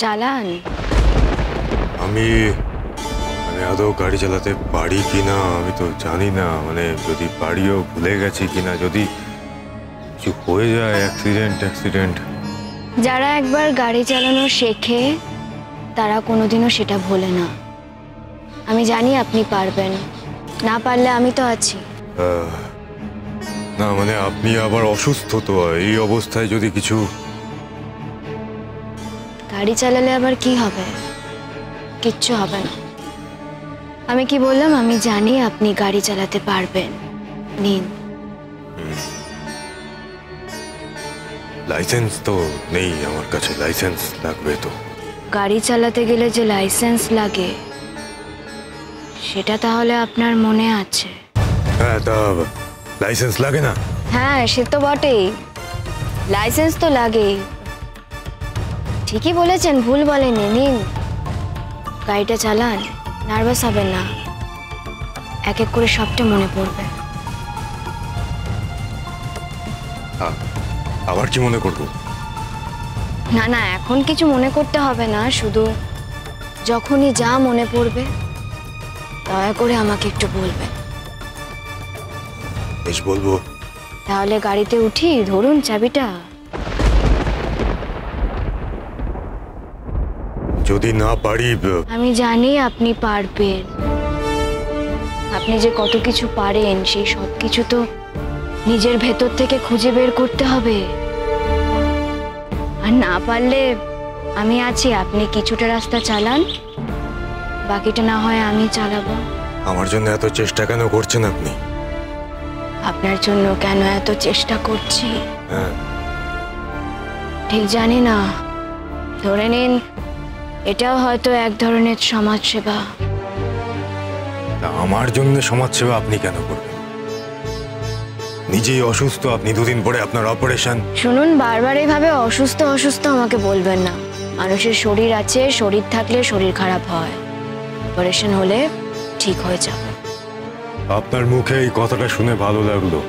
চালান। আমি মানে আদৌ গাড়ি চালাতে পারি কিনা আমি তো জানি না, মানে যদি পারিও ভুলে গেছি কিনা, যদি কিছু হয়ে যায় অ্যাক্সিডেন্ট। যারা একবার গাড়ি চালানো শেখে তারা কোনোদিনও সেটা ভোলে না। আমি জানি আপনি পারবেন, না পারলে আমি তো আছি। না মানে আপনি আবার অসুস্থ, তো এই অবস্থায় যদি কিছু গাড়ি চালালে আবার কি হবে? কিচ্ছু হবে না। আমি কি বললাম, আমি জানি আপনি গাড়ি চালাতে পারবেন। নিন। লাইসেন্স তো নেই আমার কাছে, লাইসেন্স লাগবে তো। গাড়ি চালাতে গেলে যে লাইসেন্স লাগে সেটা তাহলে আপনার মনে আছে? হ্যাঁ, তা লাইসেন্স লাগে না? হ্যাঁ, সে তো বটেই, লাইসেন্স তো লাগেই। ঠিকই বলেছেন, ভুল বলেনি। নিন, গাড়িটা চালান, নার্ভাস হবেন না, এক এক করে সবটা মনে পড়বে। আবার কি মনে করবো? না না, এখন কিছু মনে করতে হবে না, শুধু যখনই যা মনে পড়বে দয়া করে আমাকে একটু বলবেন। বেশ, বলবো। তাহলে গাড়িতে উঠি, ধরুন চাবিটা। যদি না পারি? আমি জানি আপনি পারবেন। আপনি যে কত কিছু পারেন সেই সব কিছু তো নিজের ভেতর থেকে খুঁজে বের করতে হবে। আর না পারলে আমি আছি, আপনি কিছুটা রাস্তা চালান, বাকিটা না হয় আমি চালাবো। আমার জন্য এত চেষ্টা কেন করছেন আপনি? আপনার জন্য কেন এত চেষ্টা করছি হ্যাঁ, ঠিক জানি না। ধরে নিন এটাও হয়তো এক ধরনের সমাজসেবা। আমার জন্য সমাজসেবা আপনি কেন করবেন? নিজেই অসুস্থ, আপনি দুদিন পরে আপনার অপারেশন। শুনুন, বারবার এইভাবে অসুস্থ অসুস্থ আমাকে বলবেন না। মানুষের শরীর আছে, শরীর থাকলে শরীর খারাপ হয়, অপারেশন হলে ঠিক হয়ে যাবে। আপনার মুখে এই কথাটা শুনে ভালো লাগলো।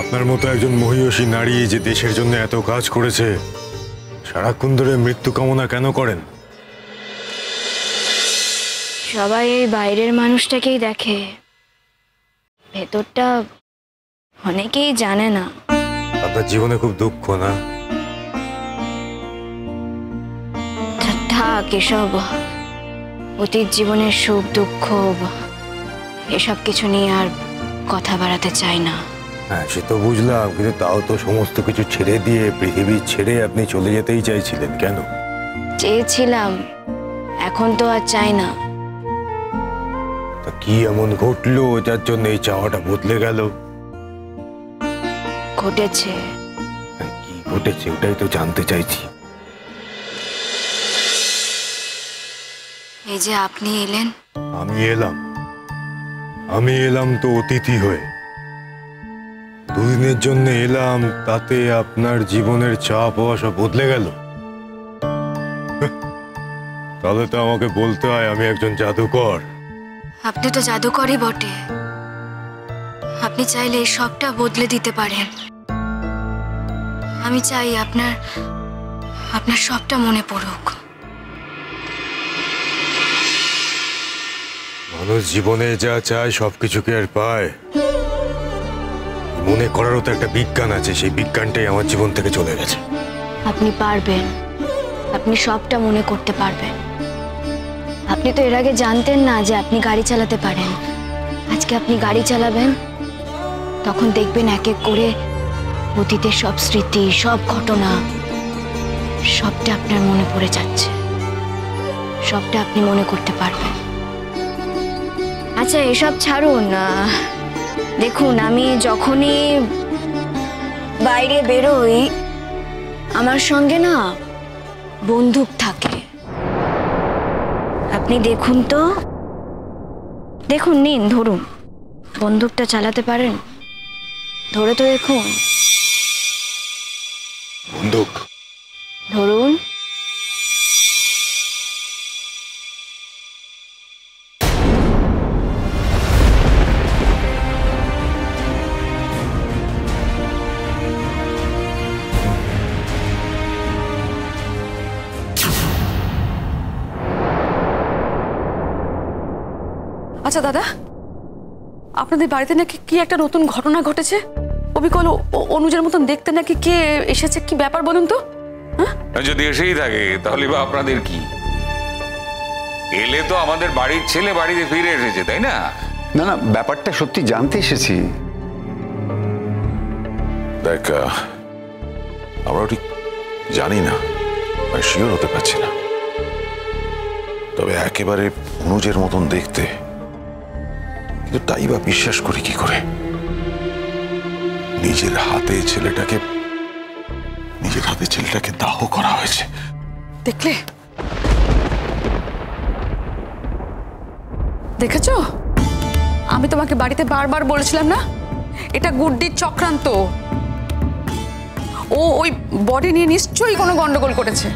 আপনার মতো একজন মহিয়সী নারী যে দেশের জন্য এত কাজ করেছে, সারাক্ষণ ধরে মৃত্যু কামনা কেন করেন? সবাই এই বাইরের মানুষটাকেই দেখে, ভেতরটা অনেকেই জানে না। আপনার জীবনে খুব দুঃখ, না? থাক এসব, অতীত জীবনের সুখ দুঃখ এসব কিছু নিয়ে আর কথা বাড়াতে চাই না। হ্যাঁ, সে তো বুঝলাম, কিন্তু তাও তো সমস্ত কিছু ছেড়ে দিয়ে, পৃথিবী ছেড়ে আপনি চলে যেতেই চাইছিলেন কেন? চেয়েছিলাম, এখন তো আর চাই না। তা কি এমন ঘটলো যার জন্য এই চাওয়াটা বদলে গেল? ঘটেছে। কি ঘটেছে ওটাই তো জানতে চাইছি। এই যে আপনি এলেন। আমি এলাম তো অতিথি হয়ে, দুদিনের জন্য এলাম, তাতে আপনার জীবনের চাপ হওয়া সব বদলে গেল? তাহলে তো আমাকে বলতে হয় আমি একজন জাদুকর। আপনি তো জাদুকরই বটে, আপনি চাইলে এই সবটা বদলে দিতে পারেন। আমি চাই আপনার সবটা মনে পড়ুক। মানুষ জীবনে যা চায় সবকিছু কি আর পায়? মনে করারও তো একটা বিজ্ঞান আছে, সেই বিজ্ঞানটাই আমার জীবন থেকে চলে গেছে। আপনি পারবেন, আপনি সবটা মনে করতে পারবেন। আপনি তো এর আগে জানতেন না যে আপনি গাড়ি চালাতে পারেন। আজকে আপনি গাড়ি চালাবেন, তখন দেখবেন এক এক করে অতীতের সব স্মৃতি, সব ঘটনা সবটা আপনার মনে পড়ে যাচ্ছে, সবটা আপনি মনে করতে পারবেন। আচ্ছা এসব ছাড়ুন, দেখুন আমি যখনই বাইরে বেরোই আমার সঙ্গে না বন্দুক থাকে। আপনি দেখুন তো, দেখুন, নিন ধরুন, বন্দুকটা চালাতে পারেন? ধরে তো দেখুন। বন্দুক ধরুন। আচ্ছা দাদা, আপনাদের বাড়িতে নাকি কি একটা নতুন ঘটনা ঘটেছে? অবিকল অনুজের মতন দেখতে নাকি কে এসেছে, কি ব্যাপার বলুন তো? হ্যাঁ, যদি এসেই থাকে তাহলে বা আপনাদের কি? এলে তো আমাদের বাড়ির ছেলে বাড়িতে ফিরে এসেছে, তাই না? না না, ব্যাপারটা সত্যি জানতে এসেছি। দেখ, আমরাও ঠিক জানি না, শিওর হতে পারছি না, তবে একেবারে অনুজের মতন দেখতে, কিন্তু তাই বা বিশ্বাস করি কি করে? নিজের হাতে ছেলেটাকে দাহ করা হয়েছে। দেখলে, দেখেছো? আমি তোমাকে বাড়িতে বারবার বলেছিলাম না, এটা গুড্ডির চক্রান্ত। ও ওই বডি নিয়ে নিশ্চয়ই কোনো গন্ডগোল করেছে।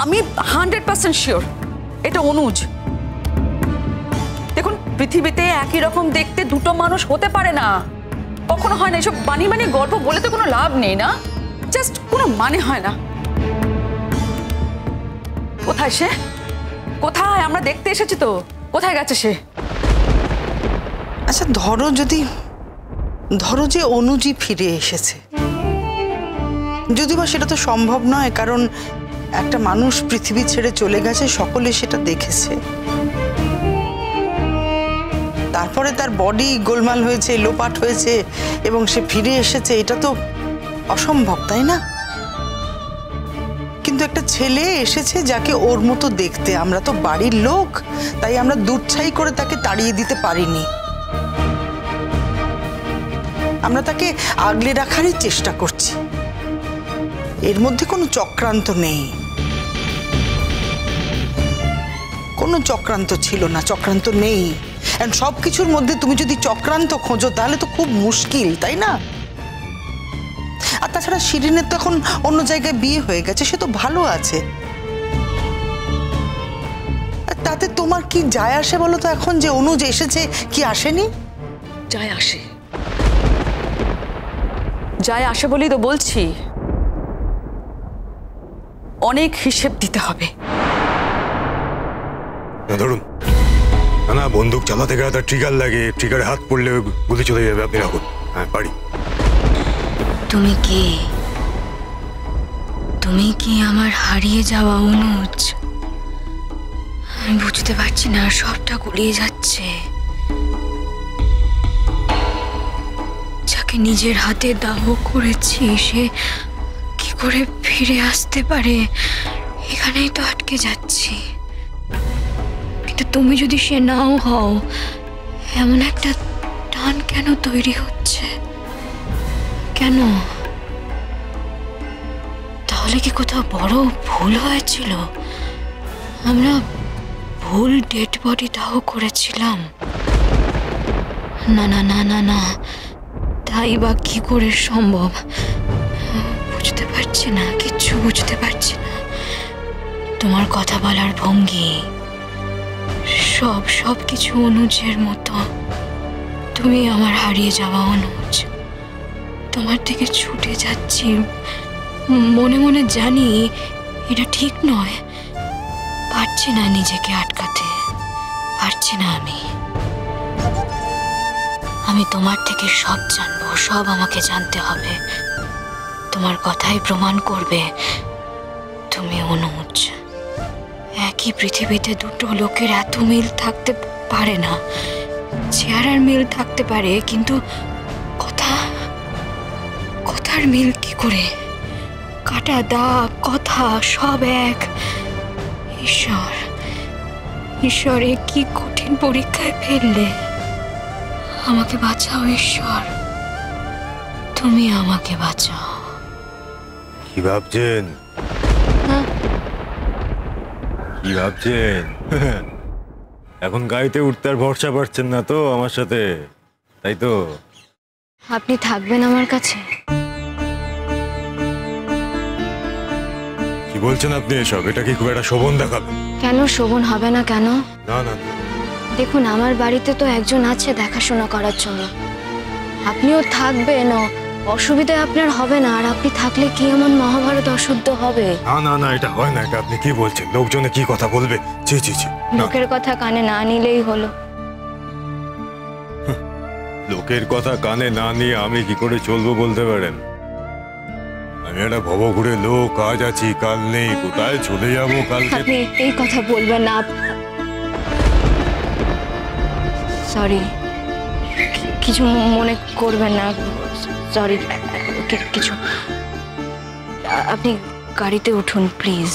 আমি 100% শিওর এটা অনুজ। দেখুন, পৃথিবীতে একই রকম দেখতে দুটো মানুষ হতে পারে না, কখনো হয় না। এসব বানিয়ে গল্প বলে তো কোনো লাভ নেই না, জাস্ট কোনো মানে হয় না। কোথায় সে? কোথায়? আমরা দেখতে এসেছি তো, কোথায় গেছে সে? আচ্ছা ধরো যে অনুজি ফিরে এসেছে, যদি বা সেটা তো সম্ভব নয়, কারণ একটা মানুষ পৃথিবী ছেড়ে চলে গেছে, সকলে সেটা দেখেছে। তারপরে তার বডি গোলমাল হয়েছে, লোপাট হয়েছে এবং সে ফিরে এসেছে, এটা তো অসম্ভব, তাই না? কিন্তু একটা ছেলে এসেছে যাকে ওর মতো দেখতে, আমরা তো বাড়ির লোক, তাই আমরা দুধছাই করে তাকে তাড়িয়ে দিতে পারিনি। আমরা তাকে আগলে রাখারই চেষ্টা করছি। এর মধ্যে কোনো চক্রান্ত নেই, কোনো চক্রান্ত ছিল না, চক্রান্ত নেই। সব কিছুর মধ্যে তুমি যদি চক্রান্ত খোঁজো তাহলে তো খুব মুশকিল, তাই না? আর তাছাড়া শিরিনের তো এখন অন্য জায়গায় বিয়ে হয়ে গেছে, সে তো ভালো আছে। তাতে তোমার কি যায় আসে বলো তো এখন, যে অনুজ এসেছে কি আসেনি? যায় আসে বলেই তো বলছি, অনেক হিসেব দিতে হবে। ধরুন না, বন্দুক চালাতে গেলে তার ট্রিগার লাগে, ট্রিগারে হাত পড়লে গুলি চলে যাবে। আপনি রাখুন। হ্যাঁ, পারি। তুমি কি আমার হারিয়ে যাওয়া অনুজ? আমি বুঝতে পারছি না, সবটা গুলিয়ে যাচ্ছে। যাকে নিজের হাতে দাহ করেছি সে কি করে ফিরে আসতে পারে? এখানেই তো আটকে যাচ্ছি। কিন্তু তুমি যদি সে নাও হও, এমন একটা টান কেন তৈরি হচ্ছে? কেন? তাহলে কি কোথাও বড় ভুল হয়েছিল? আমরা ভুল ডেড বডি দাহ করেছিলাম? না না না না না, তাই বা কি করে সম্ভব? বুঝতে পারছি না, কিচ্ছু বুঝতে পারছি না। তোমার কথা বলার ভঙ্গি, সব কিছু অনুজের মতো। তুমি আমার হারিয়ে যাওয়া অনুজ। তোমার থেকে ছুটে যাচ্ছি, মনে মনে জানি এটা ঠিক নয়, পারছি না নিজেকে আটকাতে, পারছি না। আমি তোমার থেকে সব জানবো, সব আমাকে জানতে হবে। তোমার কথাই প্রমাণ করবে তুমি অনুজ। একই পৃথিবীতে দুটো লোকের এত মিল থাকতে পারে না। চেহারার মিল থাকতে পারে, কিন্তু কথার মিল কি করে? কাটা দাগ, কথা সব এক। ঈশ্বরে কি কঠিন পরীক্ষায় ফেললে। আমাকে বাঁচাও ঈশ্বর, তুমি আমাকে বাঁচাও। কি ভাবছেন? কি ভাবছেন? এখন গাড়িতে উঠতে আর ভরসা পাচ্ছেন না তো আমার সাথে, তাই তো? আপনি থাকবেন আমার কাছে? কি বলছেন আপনি এসব? এটা কি খুব একটা শোভন দেখাবে? কেন শোভন হবে না? কেন? না না, দেখুন, আমার বাড়িতে তো একজন আছে দেখাশোনা করার জন্য। আপনিও থাকবেন, অসুবিধা আপনার হবে না, আর আপনি থাকলে কি এমন মহাভারত অশুদ্ধ হবে? না না না, এটা হয় না, এটা আপনি কি বলছেন? লোকজনে কি কথা বলবে? ছি ছি ছি, না। লোকের কথা কানে না নিলেই হলো। লোকের কথা কানে না নিয়ে আমি কি করে চলবো বলতে পারেন? আমি একটা ভবঘুরে লোক, আজ আছি কাল নেই, কোথায় চলে যাবো কালকে? আপনি এই কথা বলবেন না। সরি, কিছু মনে করবেন না। সরি, কিছু। আপনি গাড়িতে উঠুন প্লিজ।